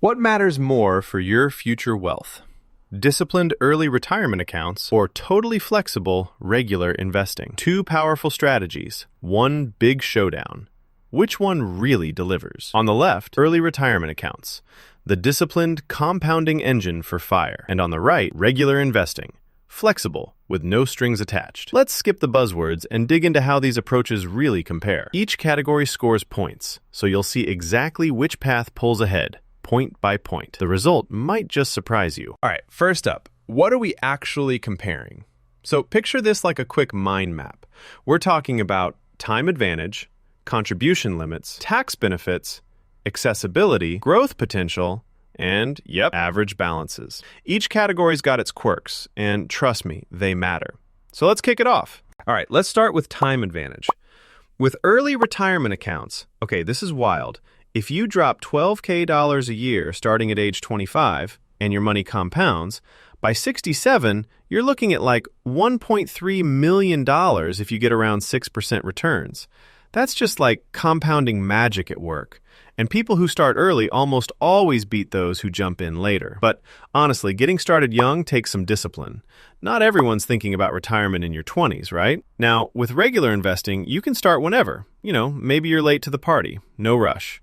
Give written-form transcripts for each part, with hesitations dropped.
What matters more for your future wealth? Disciplined early retirement accounts or totally flexible regular investing? Two powerful strategies, one big showdown. Which one really delivers? On the left, early retirement accounts, the disciplined compounding engine for FIRE. And on the right, regular investing, flexible with no strings attached. Let's skip the buzzwords and dig into how these approaches really compare. Each category scores points, so you'll see exactly which path pulls ahead, point by point. The result might just surprise you. All right, first up, what are we actually comparing? So picture this like a quick mind map. We're talking about time advantage, contribution limits, tax benefits, accessibility, growth potential, and, average balances. Each category's got its quirks, and trust me, they matter. So let's kick it off. All right, let's start with time advantage. With early retirement accounts, okay, this is wild. If you drop $12K a year starting at age 25 and your money compounds, by 67, you're looking at like $1.3 million if you get around 6% returns. That's just like compounding magic at work. And people who start early almost always beat those who jump in later. But honestly, getting started young takes some discipline. Not everyone's thinking about retirement in your 20s, right? Now, with regular investing, you can start whenever. Maybe you're late to the party. No rush.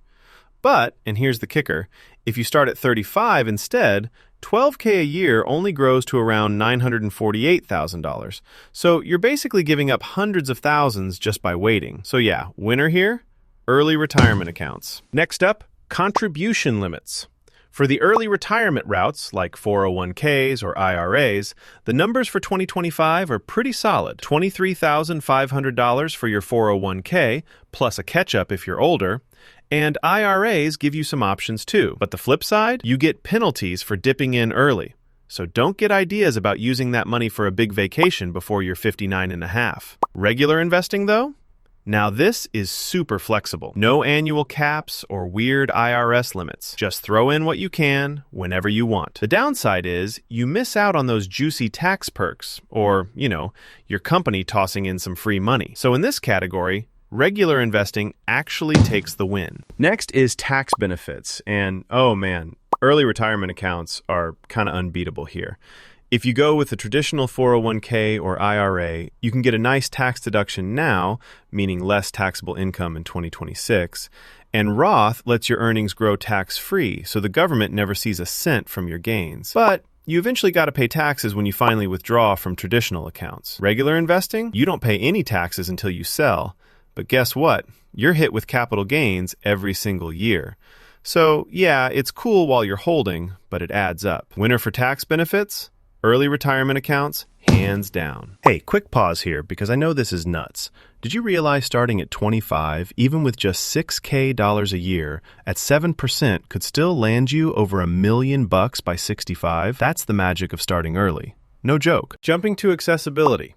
But, and here's the kicker, if you start at 35 instead, $12K a year only grows to around $948,000. So you're basically giving up hundreds of thousands just by waiting. So yeah, winner here, early retirement accounts. Next up, contribution limits. For the early retirement routes, like 401ks or IRAs, the numbers for 2025 are pretty solid. $23,500 for your 401k, plus a catch-up if you're older. And IRAs give you some options too. But the flip side, you get penalties for dipping in early. So don't get ideas about using that money for a big vacation before you're 59 and a half. Regular investing though? Now this is super flexible. No annual caps or weird IRS limits. Just throw in what you can, whenever you want. The downside is you miss out on those juicy tax perks or, your company tossing in some free money. So in this category, regular investing actually takes the win. Next is tax benefits. And oh man, early retirement accounts are kind of unbeatable here. If you go with a traditional 401k or IRA, you can get a nice tax deduction now, meaning less taxable income in 2026. And Roth lets your earnings grow tax-free, so the government never sees a cent from your gains. But you eventually got to pay taxes when you finally withdraw from traditional accounts. Regular investing? You don't pay any taxes until you sell. But guess what? You're hit with capital gains every single year. So, yeah, it's cool while you're holding, but it adds up. Winner for tax benefits? Early retirement accounts? Hands down. Hey, quick pause here because I know this is nuts. Did you realize starting at 25, even with just $6K a year, at 7% could still land you over $1 million by 65? That's the magic of starting early. No joke. Jumping to accessibility.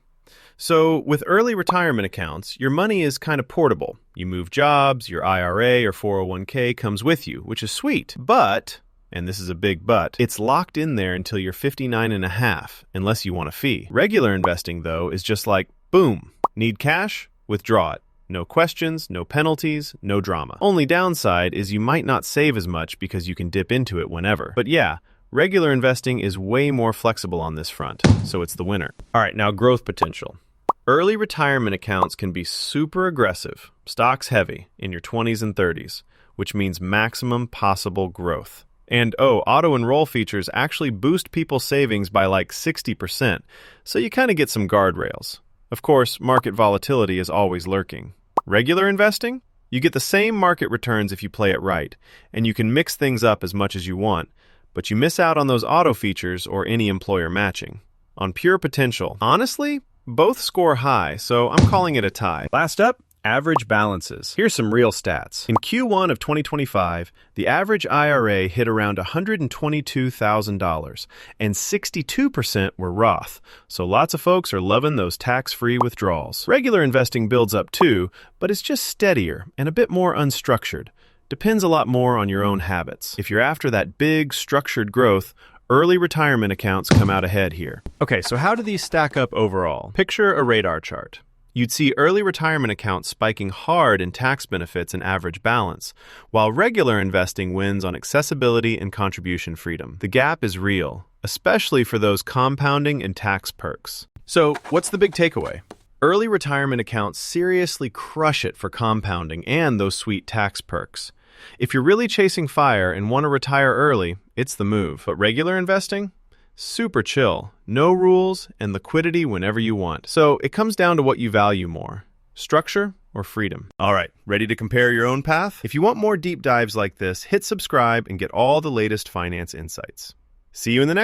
So with early retirement accounts, your money is kind of portable. You move jobs, your IRA or 401k comes with you, which is sweet. But, and this is a big but, it's locked in there until you're 59 and a half, unless you want a fee. Regular investing, though, is just like, boom, need cash? Withdraw it. No questions, no penalties, no drama. Only downside is you might not save as much because you can dip into it whenever. But yeah, regular investing is way more flexible on this front, so it's the winner. All right, now growth potential. Early retirement accounts can be super aggressive, stocks heavy, in your 20s and 30s, which means maximum possible growth. And auto-enroll features actually boost people's savings by like 60%, so you kind of get some guardrails. Of course, market volatility is always lurking. Regular investing? You get the same market returns if you play it right, and you can mix things up as much as you want, but you miss out on those auto features or any employer matching. On pure potential, honestly, both score high, so I'm calling it a tie. Last up, average balances. Here's some real stats. In Q1 of 2025, the average IRA hit around $122,000, and 62% were Roth, so lots of folks are loving those tax-free withdrawals. Regular investing builds up too, but it's just steadier and a bit more unstructured. Depends a lot more on your own habits. If you're after that big, structured growth, early retirement accounts come out ahead here. Okay, so how do these stack up overall? Picture a radar chart. You'd see early retirement accounts spiking hard in tax benefits and average balance, while regular investing wins on accessibility and contribution freedom. The gap is real, especially for those compounding and tax perks. So, what's the big takeaway? Early retirement accounts seriously crush it for compounding and those sweet tax perks. If you're really chasing fire and want to retire early, it's the move. But regular investing? Super chill, no rules, and liquidity whenever you want. So it comes down to what you value more, structure or freedom. All right, ready to compare your own path? If you want more deep dives like this, hit subscribe and get all the latest finance insights. See you in the next